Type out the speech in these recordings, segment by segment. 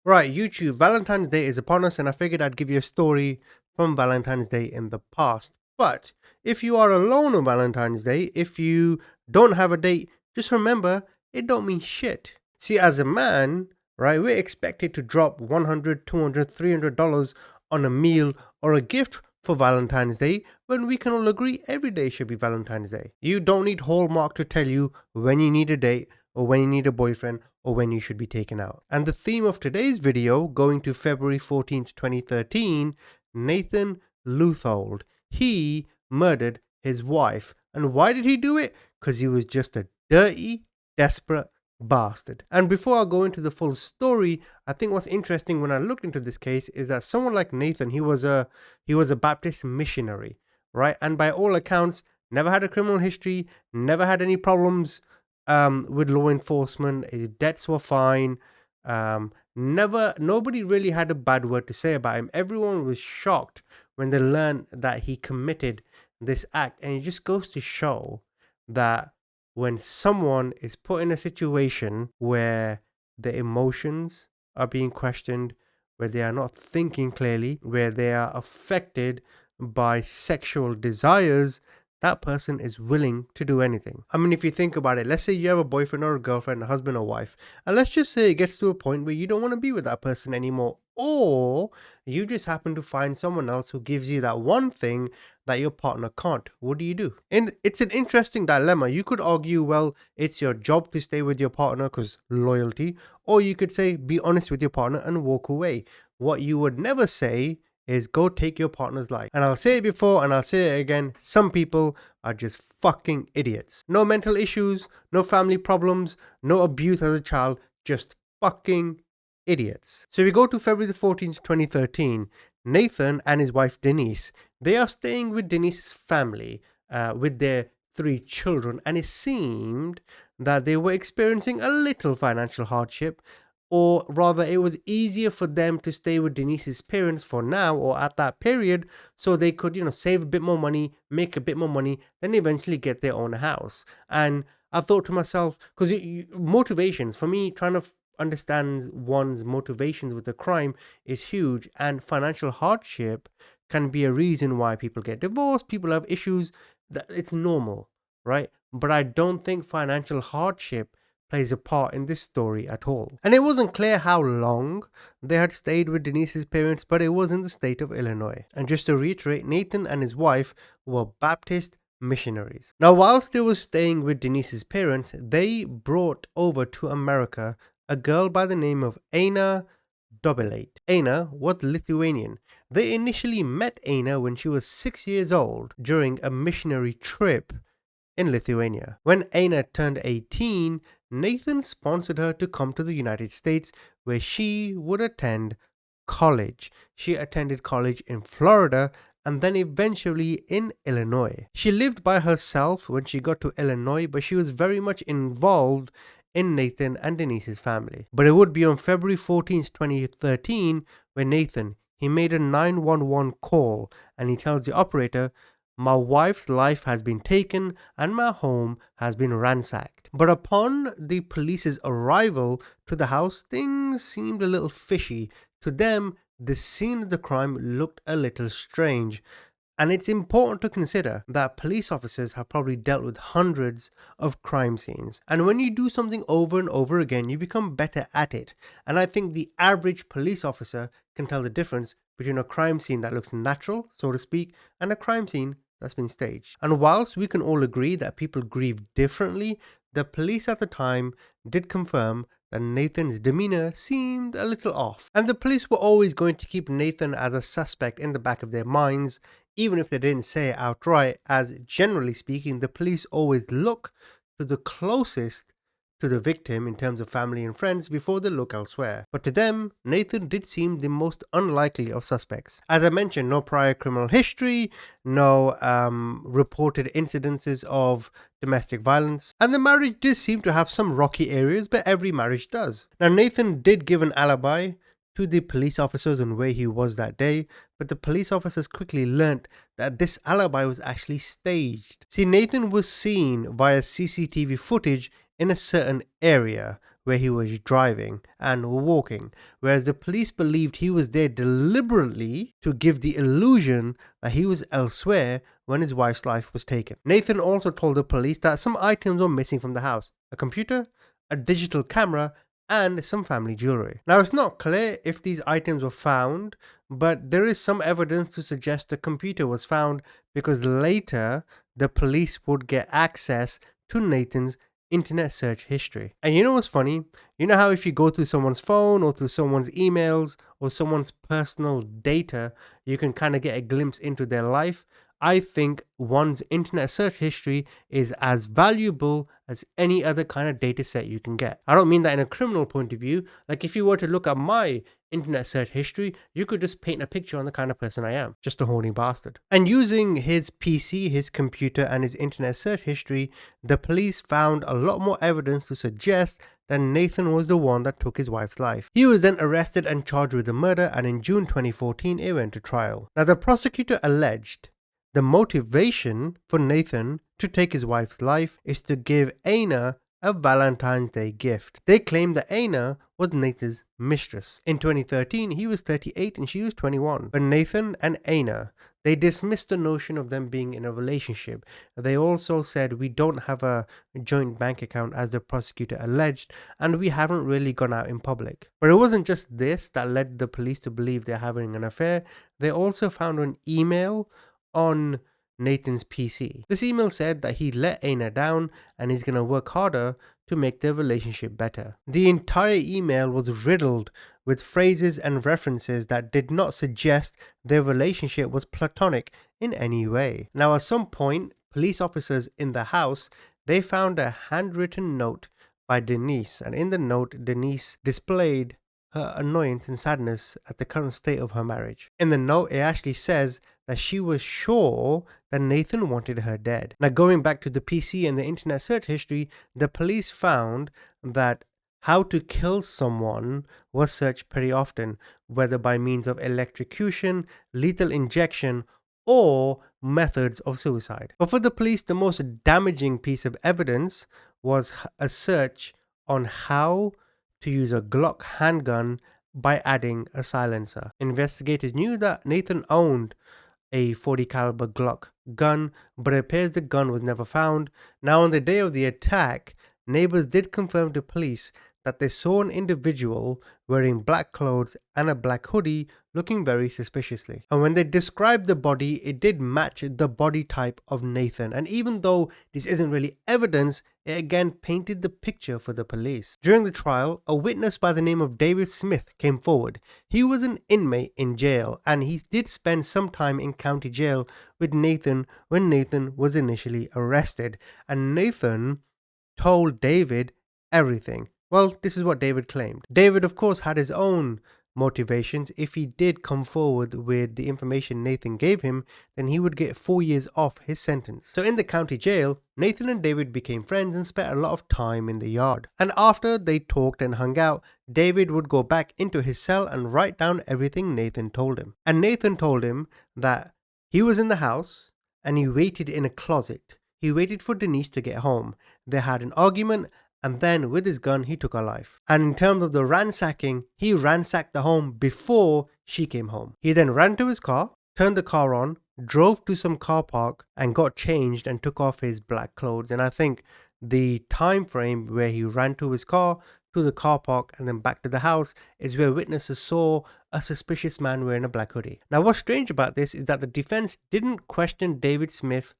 Right, YouTube, Valentine's Day is upon us, and I figured I'd give you a story from Valentine's Day in the past. But if you are alone on Valentine's Day, if you don't have a date, just remember it don't mean shit. See, as a man, right, we're expected to drop $100, $200, $300 on a meal or a gift for Valentine's Day when we can all agree every day should be Valentine's Day. You don't need Hallmark to tell you when you need a date or when you need a boyfriend or when you should be taken out. And the theme of today's video, going to February 14th, 2013, Nathan Luthold. He murdered his wife. And why did he do it? Because he was just a dirty, desperate bastard. And before I go into the full story, I think what's interesting when I looked into this case is that someone like Nathan, he was a Baptist missionary, right? And by all accounts, never had a criminal history, never had any problems with law enforcement. His debts were fine. Nobody really had a bad word to say about him. Everyone was shocked when they learned that he committed this act. And it just goes to show that when someone is put in a situation where the emotions are being questioned, where they are not thinking clearly, where they are affected by sexual desires, that person is willing to do anything. I mean, if you think about it, let's say you have a boyfriend or a girlfriend, a husband or wife, and let's just say it gets to a point where you don't want to be with that person anymore, or you just happen to find someone else who gives you that one thing that your partner can't. What do you do? And it's an interesting dilemma. You could argue, well, it's your job to stay with your partner because loyalty, or you could say, be honest with your partner and walk away. What you would never say is go take your partner's life. And I'll say it before and I'll say it again, some people are just fucking idiots. No mental issues, no family problems, no abuse as a child, just fucking idiots. So we go to February the 14th, 2013. Nathan and his wife Denise, they are staying with Denise's family with their 3 children, and it seemed that they were experiencing a little financial hardship, or rather it was easier for them to stay with Denise's parents for now or at that period so they could, save a bit more money, make a bit more money, then eventually get their own house. And I thought to myself, because motivations, for me, trying to understand one's motivations with a crime is huge, and financial hardship can be a reason why people get divorced, people have issues, that it's normal, right? But I don't think financial hardship plays a part in this story at all. And it wasn't clear how long they had stayed with Denise's parents, but it was in the state of Illinois. And just to reiterate, Nathan and his wife were Baptist missionaries. Now, whilst they were staying with Denise's parents, they brought over to America a girl by the name of Anna Dobilate. Anna was Lithuanian. They initially met Anna when she was 6 years old during a missionary trip in Lithuania. When Anna turned 18, Nathan sponsored her to come to the United States where she would attend college. She attended college in Florida and then eventually in Illinois. She lived by herself when she got to Illinois, but she was very much involved in Nathan and Denise's family. But it would be on February 14th, 2013, when Nathan, he made a 911 call and he tells the operator, "My wife's life has been taken and my home has been ransacked." But upon the police's arrival to the house, things seemed a little fishy. To them, the scene of the crime looked a little strange. And it's important to consider that police officers have probably dealt with hundreds of crime scenes. And when you do something over and over again, you become better at it. And I think the average police officer can tell the difference between a crime scene that looks natural, so to speak, and a crime scene that's been staged. And whilst we can all agree that people grieve differently, the police at the time did confirm that Nathan's demeanor seemed a little off. And the police were always going to keep Nathan as a suspect in the back of their minds, even if they didn't say it outright, as generally speaking, the police always look to the closest to the victim in terms of family and friends before they look elsewhere. But to them, Nathan did seem the most unlikely of suspects. As I mentioned, no prior criminal history, no reported incidences of domestic violence, and the marriage did seem to have some rocky areas, but every marriage does. Now, Nathan did give an alibi to the police officers on where he was that day, but the police officers quickly learnt that this alibi was actually staged. See, Nathan was seen via CCTV footage in a certain area where he was driving and walking, whereas the police believed he was there deliberately to give the illusion that he was elsewhere when his wife's life was taken. Nathan also told the police that some items were missing from the house: a computer, a digital camera, and some family jewelry. Now, it's not clear if these items were found, but there is some evidence to suggest the computer was found because later the police would get access to Nathan's internet search history. And you know what's funny? You know how if you go through someone's phone or through someone's emails or someone's personal data, you can kind of get a glimpse into their life? I think one's internet search history is as valuable as any other kind of data set you can get. I don't mean that in a criminal point of view. Like, if you were to look at my internet search history, you could just paint a picture on the kind of person I am. Just a horny bastard. And using his PC, his computer, and his internet search history, the police found a lot more evidence to suggest that Nathan was the one that took his wife's life. He was then arrested and charged with the murder, and in June 2014, it went to trial. Now, the prosecutor alleged the motivation for Nathan to take his wife's life is to give Aina a Valentine's Day gift. They claimed that Aina was Nathan's mistress. In 2013, he was 38 and she was 21. But Nathan and Aina, they dismissed the notion of them being in a relationship. They also said, we don't have a joint bank account, as the prosecutor alleged, and we haven't really gone out in public. But it wasn't just this that led the police to believe they're having an affair. They also found an email on Nathan's PC. This email said that he let Aina down and he's going to work harder to make their relationship better. The entire email was riddled with phrases and references that did not suggest their relationship was platonic in any way. Now, at some point, police officers in the house, they found a handwritten note by Denise, and in the note, Denise displayed her annoyance and sadness at the current state of her marriage. In the note, it actually says that she was sure that Nathan wanted her dead. Now, going back to the PC and the internet search history, the police found that how to kill someone was searched pretty often, whether by means of electrocution, lethal injection, or methods of suicide. But for the police, the most damaging piece of evidence was a search on how to use a Glock handgun by adding a silencer. Investigators knew that Nathan owned a .40 caliber Glock gun, but it appears the gun was never found. Now, on the day of the attack, neighbors did confirm to police that they saw an individual wearing black clothes and a black hoodie looking very suspiciously. And when they described the body, it did match the body type of Nathan. And even though this isn't really evidence, it again painted the picture for the police. During the trial, a witness by the name of David Smith came forward. He was an inmate in jail, and he did spend some time in county jail with Nathan when Nathan was initially arrested. And Nathan told David everything. Well, this is what David claimed. David, of course, had his own motivations. If he did come forward with the information Nathan gave him, then he would get 4 years off his sentence. So in the county jail, Nathan and David became friends and spent a lot of time in the yard. And after they talked and hung out, David would go back into his cell and write down everything Nathan told him. And Nathan told him that he was in the house and he waited in a closet. He waited for Denise to get home. They had an argument, and then with his gun, he took her life. And in terms of the ransacking, he ransacked the home before she came home. He then ran to his car, turned the car on, drove to some car park and got changed and took off his black clothes. And I think the time frame where he ran to his car, to the car park, and then back to the house is where witnesses saw a suspicious man wearing a black hoodie. Now, what's strange about this is that the defense didn't question David Smith's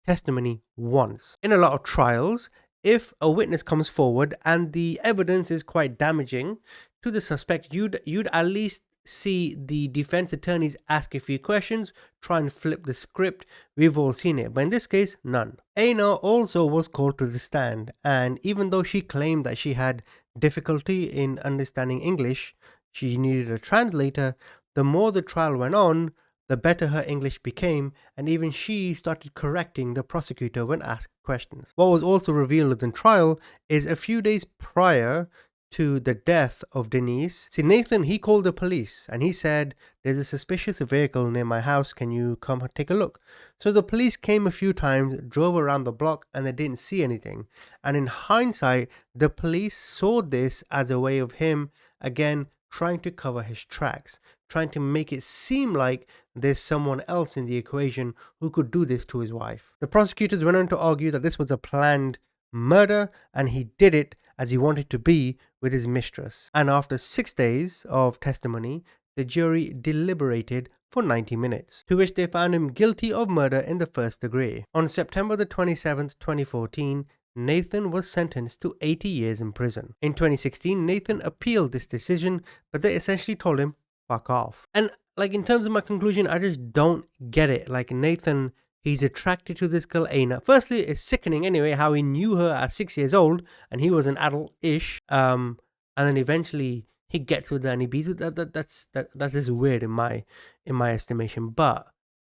testimony once. In a lot of trials, if a witness comes forward and the evidence is quite damaging to the suspect, you'd at least see the defense attorneys ask a few questions, try and flip the script. We've all seen it, but in this case, none. Aina also was called to the stand, and even though she claimed that she had difficulty in understanding English, she needed a translator. The more the trial went on, the better her English became, and even she started correcting the prosecutor when asked questions. What was also revealed in trial is a few days prior to the death of Denise. See, Nathan, he called the police and he said, "There's a suspicious vehicle near my house. Can you come take a look?" So the police came a few times, drove around the block, and they didn't see anything. And in hindsight, the police saw this as a way of him, again, trying to cover his tracks, trying to make it seem like there's someone else in the equation who could do this to his wife. The prosecutors went on to argue that this was a planned murder and he did it as he wanted to be with his mistress. And after 6 days of testimony, the jury deliberated for 90 minutes, to which they found him guilty of murder in the first degree. On September the 27th, 2014, Nathan was sentenced to 80 years in prison. In 2016, Nathan appealed this decision, but they essentially told him, fuck off. And like, in terms of my conclusion, I just don't get it. Like, Nathan, he's attracted to this girl, Aina. Firstly, it's sickening anyway how he knew her at 6 years old and he was an adult-ish. And then eventually he gets with her and he beats with her. That's just weird in my estimation. But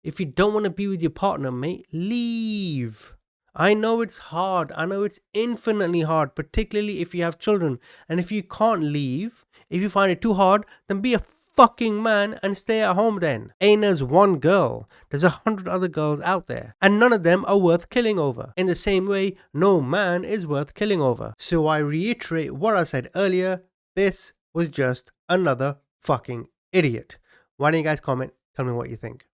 if you don't want to be with your partner, mate, leave. I know it's hard. I know it's infinitely hard, particularly if you have children. And if you can't leave, if you find it too hard, then be a fucking man and stay at home then. Aina's one girl. There's 100 other girls out there. And none of them are worth killing over. In the same way, no man is worth killing over. So I reiterate what I said earlier. This was just another fucking idiot. Why don't you guys comment? Tell me what you think.